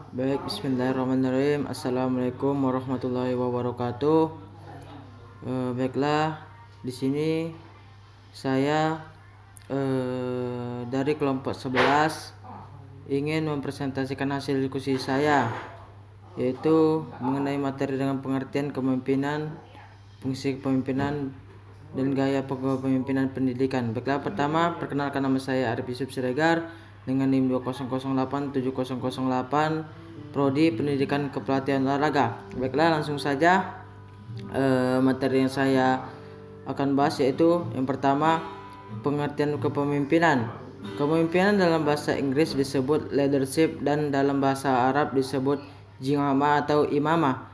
Baik, bismillahirrahmanirrahim. Assalamualaikum warahmatullahi wabarakatuh. Baiklah, di sini saya dari kelompok 11 ingin mempresentasikan hasil diskusi saya, yaitu mengenai materi dengan pengertian kepemimpinan, fungsi kepemimpinan, dan gaya kepemimpinan pendidikan. Baiklah, pertama, perkenalkan, nama saya Arif Yusuf Siregar dengan NIM 20087008, Prodi Pendidikan Kepelatihan Olahraga. Baiklah, langsung saja materi yang saya akan bahas, yaitu yang pertama, pengertian kepemimpinan. Kepemimpinan dalam bahasa Inggris disebut leadership dan dalam bahasa Arab disebut jimama atau imamah.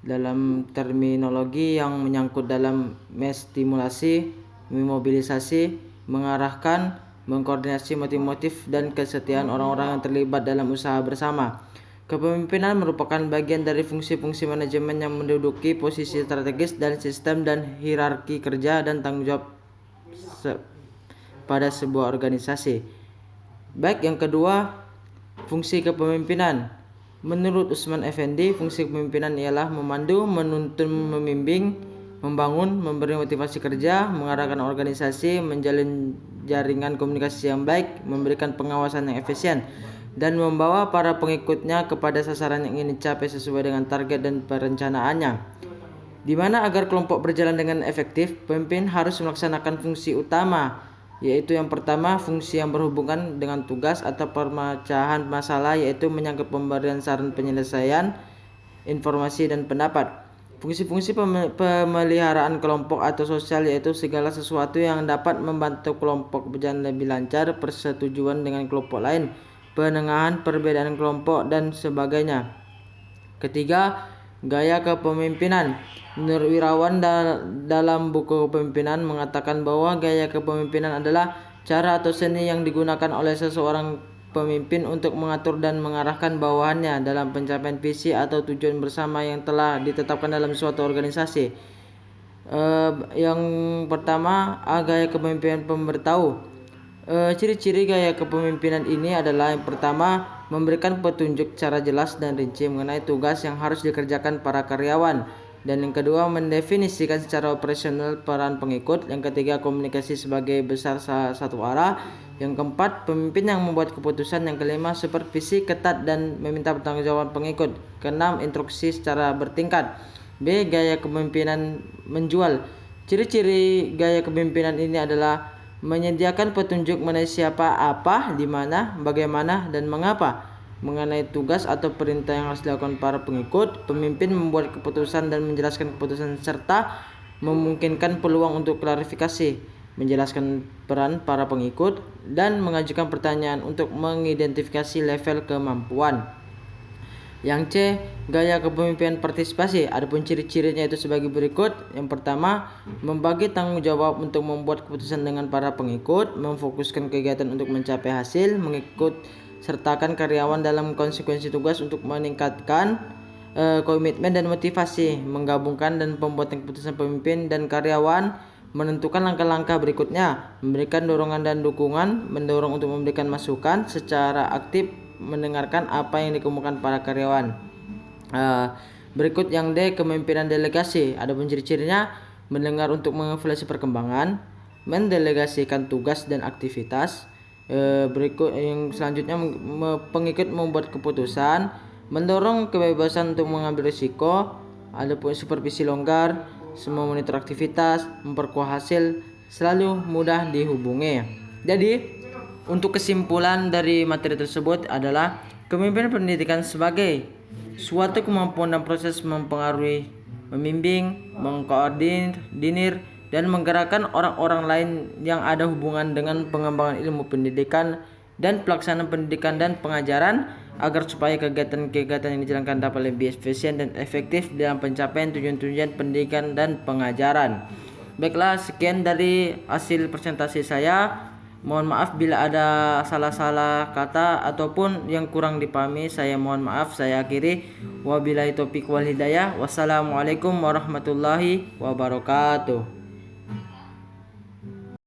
Dalam terminologi yang menyangkut dalam menstimulasi, memobilisasi, mengarahkan, mengkoordinasi motif-motif dan kesetiaan orang-orang yang terlibat dalam usaha bersama. Kepemimpinan merupakan bagian dari fungsi-fungsi manajemen yang menduduki posisi strategis dan sistem dan hierarki kerja dan tanggung jawab pada sebuah organisasi. Baik, yang kedua, fungsi kepemimpinan. Menurut Usman Effendi, fungsi kepemimpinan ialah memandu, menuntun, membimbing, membangun, memberi motivasi kerja, mengarahkan organisasi, menjalin jaringan komunikasi yang baik, memberikan pengawasan yang efisien, dan membawa para pengikutnya kepada sasaran yang ingin dicapai sesuai dengan target dan perencanaannya. Di mana agar kelompok berjalan dengan efektif, pemimpin harus melaksanakan fungsi utama, yaitu yang pertama, fungsi yang berhubungan dengan tugas atau pemecahan masalah, yaitu menyangkut pemberian saran, penyelesaian informasi dan pendapat. Fungsi-fungsi pemeliharaan kelompok atau sosial, yaitu segala sesuatu yang dapat membantu kelompok berjalan lebih lancar, persetujuan dengan kelompok lain, penengahan perbedaan kelompok, dan sebagainya. Ketiga, gaya kepemimpinan. Menurut Wirawan dalam buku Kepemimpinan mengatakan bahwa gaya kepemimpinan adalah cara atau seni yang digunakan oleh seseorang pemimpin untuk mengatur dan mengarahkan bawahannya dalam pencapaian visi atau tujuan bersama yang telah ditetapkan dalam suatu organisasi. Yang pertama, gaya kepemimpinan pemberitahu. Ciri-ciri gaya kepemimpinan ini adalah yang pertama, memberikan petunjuk secara jelas dan rinci mengenai tugas yang harus dikerjakan para karyawan. Dan yang kedua, mendefinisikan secara operasional peran pengikut. Yang ketiga, komunikasi sebagai besar satu arah. Yang keempat, pemimpin yang membuat keputusan. Yang kelima, supervisi ketat dan meminta pertanggungjawaban pengikut. Keenam, instruksi secara bertingkat. B. Gaya kepemimpinan menjual. Ciri-ciri gaya kepemimpinan ini adalah menyediakan petunjuk mengenai siapa, apa, di mana, bagaimana, dan mengapa. Mengenai tugas atau perintah yang harus dilakukan para pengikut, pemimpin membuat keputusan dan menjelaskan keputusan serta memungkinkan peluang untuk klarifikasi, menjelaskan peran para pengikut, dan mengajukan pertanyaan untuk mengidentifikasi level kemampuan. Yang C, gaya kepemimpinan partisipasi. Adapun ciri-cirinya itu sebagai berikut. Yang pertama, membagi tanggung jawab untuk membuat keputusan dengan para pengikut, memfokuskan kegiatan untuk mencapai hasil, mengikut sertakan karyawan dalam konsekuensi tugas untuk meningkatkan komitmen dan motivasi, menggabungkan dan pembuatan keputusan pemimpin dan karyawan, menentukan langkah-langkah berikutnya, memberikan dorongan dan dukungan, mendorong untuk memberikan masukan secara aktif, mendengarkan apa yang dikemukakan para karyawan. Berikut yang D, kepemimpinan delegasi. Adapun ciri-cirinya, mendengar untuk mengevaluasi perkembangan, mendelegasikan tugas dan aktivitas. Berikut yang selanjutnya, pengikut membuat keputusan, mendorong kebebasan untuk mengambil risiko. Adapun supervisi longgar, semua monitor aktivitas, memperkuat hasil, selalu mudah dihubungi. Jadi, untuk kesimpulan dari materi tersebut adalah kepemimpinan pendidikan sebagai suatu kemampuan dan proses mempengaruhi, membimbing, mengkoordinir, dan menggerakkan orang-orang lain yang ada hubungan dengan pengembangan ilmu pendidikan dan pelaksanaan pendidikan dan pengajaran, agar supaya kegiatan-kegiatan yang dijalankan dapat lebih efisien dan efektif dalam pencapaian tujuan-tujuan pendidikan dan pengajaran. Baiklah, sekian dari hasil presentasi saya. Mohon maaf bila ada salah-salah kata ataupun yang kurang dipahami, saya mohon maaf. Saya akhiri, wabillahi taufiq wal hidayah. Wassalamualaikum warahmatullahi wabarakatuh.